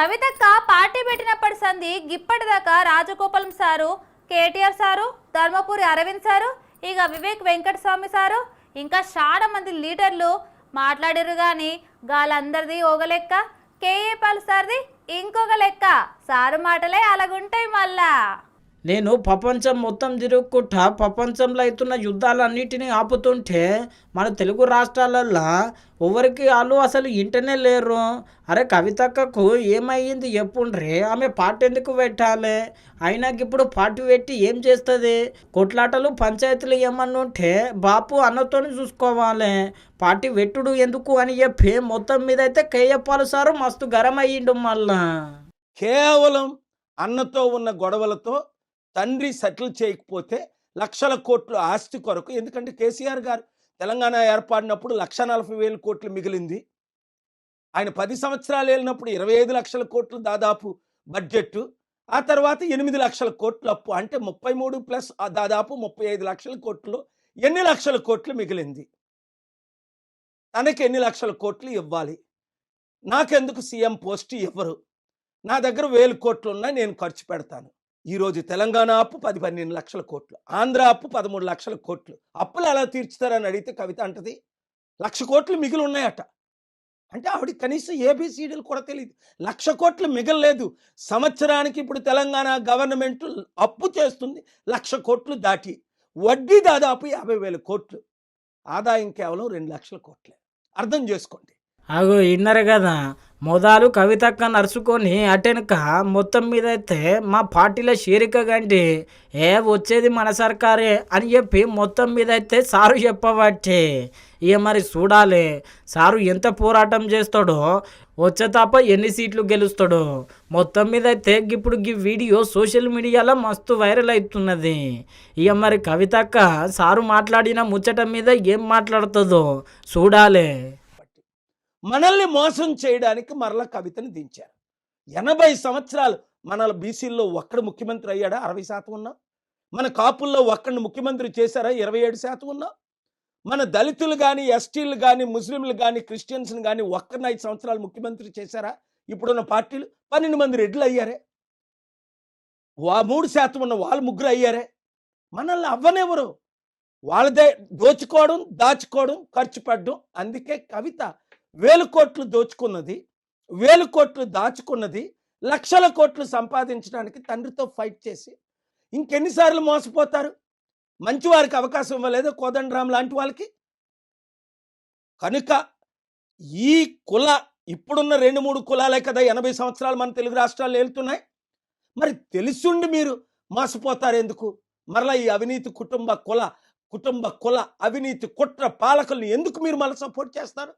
కవితక్క పార్టీ పెట్టినప్పటి సంది గిప్పటిదాకా Rajagopalam sir, KTR sir, Dharmapuri Arvind sir, ఇక వివేక్ వెంకటస్వామి సారు ఇంకా చాలా మంది లీడర్లు మాట్లాడారు. కానీ గాలందరిది ఒక లెక్క, కేఏ పాల్ సార్ది ఇంకొక లెక్క. సారు మాటలే అలాగుంటాయి. మళ్ళా నేను ప్రపంచం మొత్తం తిరుగుకుంటా ప్రపంచంలో అవుతున్న యుద్ధాలన్నిటినీ ఆపుతుంటే మన తెలుగు రాష్ట్రాలల్లో ఎవరికి వాళ్ళు అసలు ఇంటనే లేరు. అరే కవితక్కకు ఏమయ్యింది చెప్పుండ్రి, ఆమె పార్టీ ఎందుకు పెట్టాలి? అయినాక ఇప్పుడు పార్టీ పెట్టి ఏం చేస్తుంది? కొట్లాటలు పంచాయతీలు ఏమన్నా ఉంటే బాపు అన్నతోని చూసుకోవాలి. పార్టీ పెట్టుడు ఎందుకు అని చెప్పి మొత్తం మీద అయితే కేయప్పాలు సారు మస్తు గరం అయ్యిండు. మళ్ళా కేవలం అన్నతో ఉన్న గొడవలతో తండ్రి సెటిల్ చేయకపోతే లక్షల కోట్లు ఆస్తి కొరకు, ఎందుకంటే కేసీఆర్ గారు తెలంగాణ ఏర్పడినప్పుడు 1,40,000 కోట్లు మిగిలింది. ఆయన 10 సంవత్సరాలు వెళ్ళినప్పుడు 25 లక్షల కోట్లు దాదాపు బడ్జెట్, ఆ తర్వాత 8 లక్షల కోట్లు అప్పు, అంటే 33 ప్లస్ దాదాపు 35 లక్షల కోట్లు. ఎన్ని లక్షల కోట్లు మిగిలింది? తనకి ఎన్ని లక్షల కోట్లు ఇవ్వాలి? నాకెందుకు సీఎం పోస్ట్ ఇవ్వరు? నా దగ్గర 1000 కోట్లు ఉన్నాయి, నేను ఖర్చు పెడతాను. ఈరోజు తెలంగాణ అప్పు 10-12 లక్షల కోట్లు, ఆంధ్ర అప్పు 13 లక్షల కోట్లు. అప్పులు ఎలా తీర్చుతారని అడిగితే కవిత అంటది 1,00,000 కోట్లు మిగిలి ఉన్నాయట. అంటే ఆవిడ కనీసం ఏబిసిడీలు కూడా తెలియదు. 1,00,000 కోట్లు మిగలలేదు. సంవత్సరానికి ఇప్పుడు తెలంగాణ గవర్నమెంట్ అప్పు చేస్తుంది 1,00,000 కోట్లు దాటి, వడ్డీ దాదాపు 50,000 కోట్లు, ఆదాయం కేవలం 2 లక్షల కోట్లే. అర్థం చేసుకోండి. అగో విన్నారు కదా, మొదలు కవితక్క నడుచుకొని అటెనక మొత్తం మీద అయితే మా పార్టీలో చేరిక కంటే వచ్చేది మన సర్కారే అని చెప్పి మొత్తం మీద అయితే సారు చెప్పబట్టే. ఇక మరి చూడాలి సారు ఎంత పోరాటం చేస్తాడో, వచ్చే తప్ప ఎన్ని సీట్లు గెలుస్తాడో. మొత్తం మీద అయితే ఇప్పుడు ఈ వీడియో సోషల్ మీడియాలో మస్తు వైరల్ అవుతున్నది. ఇక మరి కవితక్క సారు మాట్లాడిన ముచ్చట మీద ఏం మాట్లాడుతుందో చూడాలి. మనల్ని మోసం చేయడానికి మరలా కవితని దించారు. 80 సంవత్సరాలు మన బీసీల్లో ఒక్కడు ముఖ్యమంత్రి అయ్యాడా? 60% ఉన్నా. మన కాపుల్లో ఒక్కడిని ముఖ్యమంత్రి చేశారా? 27% ఉన్నా. మన దళితులు కానీ, ఎస్టీలు కానీ, ముస్లింలు కానీ, క్రిస్టియన్స్ని కానీ ఒక్కరిని 5 సంవత్సరాలు ముఖ్యమంత్రి చేశారా? ఇప్పుడున్న పార్టీలు 12 మంది రెడ్లు అయ్యారే. 3% ఉన్న వాళ్ళు 3 అయ్యారే. మనల్ని అవ్వనెవరు? వాళ్ళదే దోచుకోవడం, దాచుకోవడం, ఖర్చు పెట్టడం. అందుకే కవిత 1000 కోట్లు దోచుకున్నది, 1000 కోట్లు దాచుకున్నది, లక్షల కోట్లు సంపాదించడానికి తండ్రితో ఫైట్ చేసి ఇంకెన్నిసార్లు మోసపోతారు? మంచివారికి అవకాశం ఇవ్వలేదు కోదండరాం లాంటి వాళ్ళకి. కనుక ఈ ఇప్పుడున్న 2-3 కులాలే కదా 80 సంవత్సరాలు మన తెలుగు రాష్ట్రాల్లో వెళ్తున్నాయి. మరి తెలుసుండి మీరు మోసపోతారు ఎందుకు? మరలా ఈ అవినీతి కుటుంబ కుల అవినీతి కుట్ర పాలకుల్ని ఎందుకు మీరు మళ్ళీ సపోర్ట్ చేస్తారు?